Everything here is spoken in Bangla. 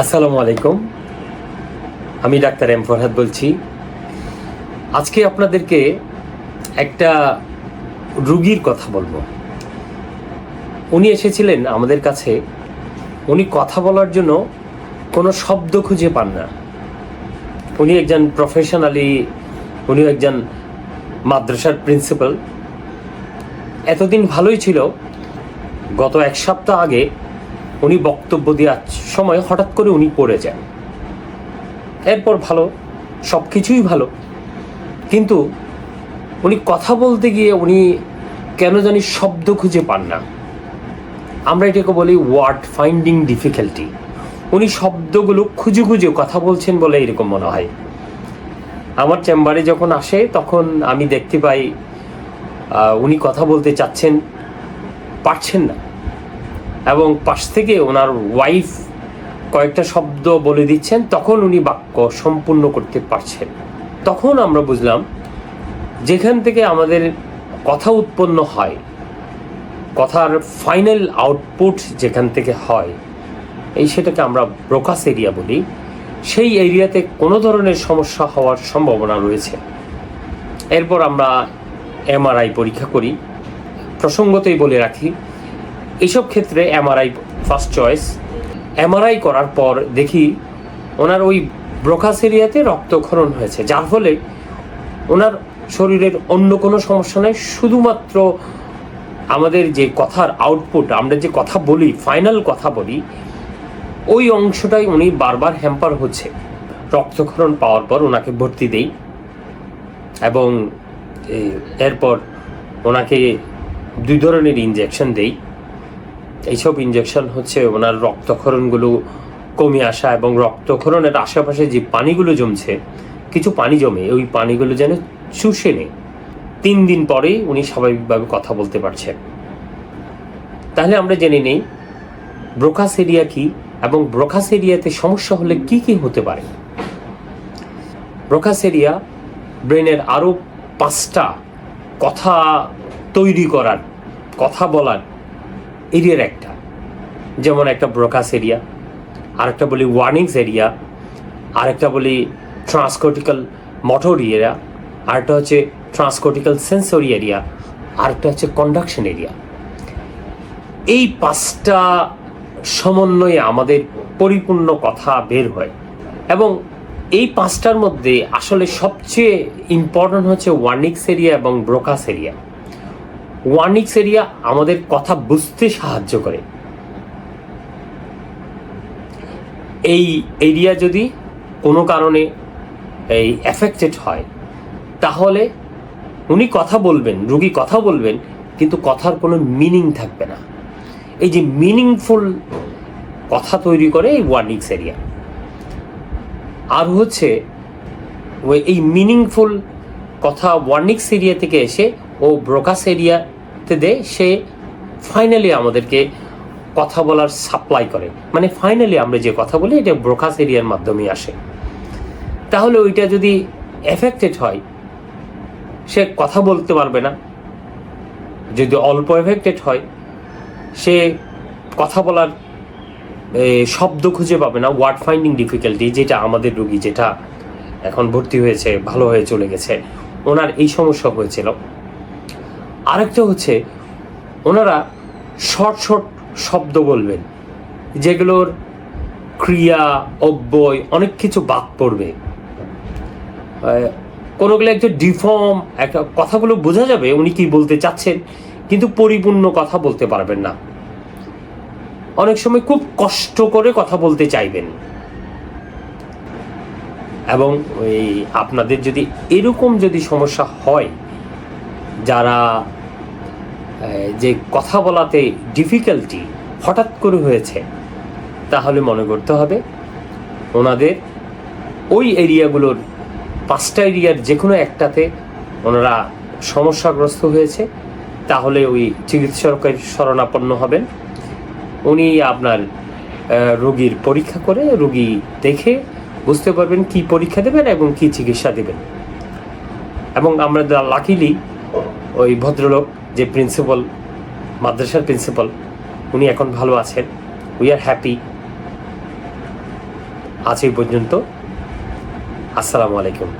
আসসালামু আলাইকুম। আমি ডাক্তার এম ফরহাদ বলছি। আজকে আপনাদেরকে একটা রুগীর কথা বলবো। উনি এসেছিলেন আমাদের কাছে। উনি কথা বলার জন্য কোনো শব্দ খুঁজে পান না। উনি একজন উনি একজন মাদ্রাসার প্রিন্সিপাল। এতদিন ভালোই ছিল। গত এক সপ্তাহ আগে উনি বক্তব্য দেওয়ার সময় হঠাৎ করে উনি পড়ে যান। এরপর ভালো, সব কিছুই ভালো, কিন্তু উনি কথা বলতে গিয়ে উনি কেন জানি শব্দ খুঁজে পান না। আমরা এটাকে বলি ওয়ার্ড ফাইন্ডিং ডিফিকাল্টি। উনি শব্দগুলো খুঁজে খুঁজে কথা বলছেন বলে এরকম মনে হয়। আমার চেম্বারে যখন আসে তখন আমি দেখতে পাই উনি কথা বলতে চাচ্ছেন, পারছেন না, এবং পাশ থেকে ওনার ওয়াইফ কয়েকটা শব্দ বলে দিচ্ছেন, তখন উনি বাক্য সম্পূর্ণ করতে পারছেন। তখন আমরা বুঝলাম যেখান থেকে আমাদের কথা উৎপন্ন হয়, কথার ফাইনাল আউটপুট যেখান থেকে হয়, সেটাকে আমরা ব্রোকাস এরিয়া বলি। সেই এরিয়াতে কোনো ধরনের সমস্যা হওয়ার সম্ভাবনা রয়েছে। এরপর আমরা এমআরআই পরীক্ষা করি। প্রসঙ্গতই বলে রাখি, এইসব ক্ষেত্রে এমআরআই ফার্স্ট চয়েস। এমআরআই করার পর দেখি ওনার ওই ব্রোকাস এরিয়াতে রক্তক্ষরণ হয়েছে, যার ফলে ওনার শরীরের অন্য কোনো সমস্যা নেই। শুধুমাত্র আমাদের যে কথার আউটপুট, আমরা যে কথা বলি, ফাইনাল কথা বলি, ওই অংশটাই উনি বারবার হ্যাম্পার হচ্ছে। রক্তক্ষরণ পাওয়ার পর ওনাকে ভর্তি দেই এবং এরপর ওনাকে 2 ধরনের ইনজেকশন দেই। এইসব ইনজেকশন হচ্ছে ওনার রক্তক্ষরণগুলো কমে আসা এবং রক্তক্ষরণের আশেপাশে যে পানিগুলো জমছে, কিছু পানি জমে, ওই পানিগুলো যেন চুষে নেয়। 3 দিন পরেই উনি স্বাভাবিকভাবে কথা বলতে পারছেন। তাহলে আমরা জেনে নেই ব্রোকাস এরিয়া কি এবং ব্রোকাস এরিয়াতে সমস্যা হলে কি কি হতে পারে। ব্রোকাস এরিয়া ব্রেনের আরও 5টা কথা তৈরি করার, কথা বলার এরিয়ার একটা। যেমন একটা ব্রোকাস এরিয়া, আরেকটা বলি ওয়ার্নিংস এরিয়া, আরেকটা বলি ট্রান্সকর্টিক্যাল মোটর এরিয়া, আরেকটা হচ্ছে ট্রান্সকর্টিক্যাল সেন্সরি এরিয়া, আরেকটা হচ্ছে কন্ডাকশন এরিয়া। এই 5টা সমন্বয়ে আমাদের পরিপূর্ণ কথা বের হয়। এবং এই 5টার মধ্যে আসলে সবচেয়ে ইম্পর্ট্যান্ট হচ্ছে ওয়ার্নিংস এরিয়া এবং ব্রোকাস এরিয়া। ওয়ার্নিংস এরিয়া আমাদের কথা বুঝতে সাহায্য করে। এই এরিয়া যদি কোনো কারণে এফেক্টেড হয়, তাহলে উনি কথা বলবেন, রুগী কথা বলবেন, কিন্তু কথার কোনো মিনিং থাকবে না। এই যে মিনিংফুল কথা তৈরি করে এই ওয়ার্নিংস এরিয়া। আর হচ্ছে এই মিনিংফুল কথা ওয়ার্নিংস এরিয়া থেকে এসে ও ব্রোকাস এরিয়াতে দেয়, সে ফাইনালি আমাদেরকে কথা বলার সাপ্লাই করে। মানে ফাইনালি আমরা যে কথা বলি এটা ব্রোকাস এরিয়ার মাধ্যমে আসে। তাহলে ওইটা যদি এফেক্টেড হয়, সে কথা বলতে পারবে না। যদি অল্প এফেক্টেড হয়, সে কথা বলার শব্দ খুঁজে পাবে না। ওয়ার্ড ফাইন্ডিং ডিফিকাল্টি, যেটা আমাদের রোগী, যেটা এখন ভর্তি হয়েছে, ভালো হয়ে চলে গেছে, ওনার এই সমস্যা হয়েছিল। আরেকটা হচ্ছে ওনারা শর্ট শর্ট শব্দ বলবেন, যেগুলোর ক্রিয়া, অব্যয়, অনেক কিছু বাদ পড়বে। কোনোগুলো একটা ডিফর্ম, একটা কথাগুলো বোঝা যাবে উনি কি বলতে চাচ্ছেন, কিন্তু পরিপূর্ণ কথা বলতে পারবেন না। অনেক সময় খুব কষ্ট করে কথা বলতে চাইবেন। এবং আপনাদের যদি এরকম যদি সমস্যা হয়, যারা যে কথা বলাতে ডিফিকাল্টি হঠাৎ করে হয়েছে, তাহলে মনে করতে হবে ওনাদের ওই এরিয়াগুলোর 5টা এরিয়ার যে কোনো একটাতে ওনারা সমস্যাগ্রস্ত হয়েছে। তাহলে ওই চিকিৎসকের শরণাপন্ন হবেন। উনি আপনার রোগীর পরীক্ষা করে, রোগী দেখে বুঝতে পারবেন কি পরীক্ষা দেবেন এবং কি চিকিৎসা দেবেন। এবং আমরা লাকিলি ওই ভদ্রলোক যে প্রিন্সিপাল, মাদ্রাসার প্রিন্সিপাল, উনি এখন ভালো আছেন। We are happy. আজ এই পর্যন্ত। আসসালামু আলাইকুম।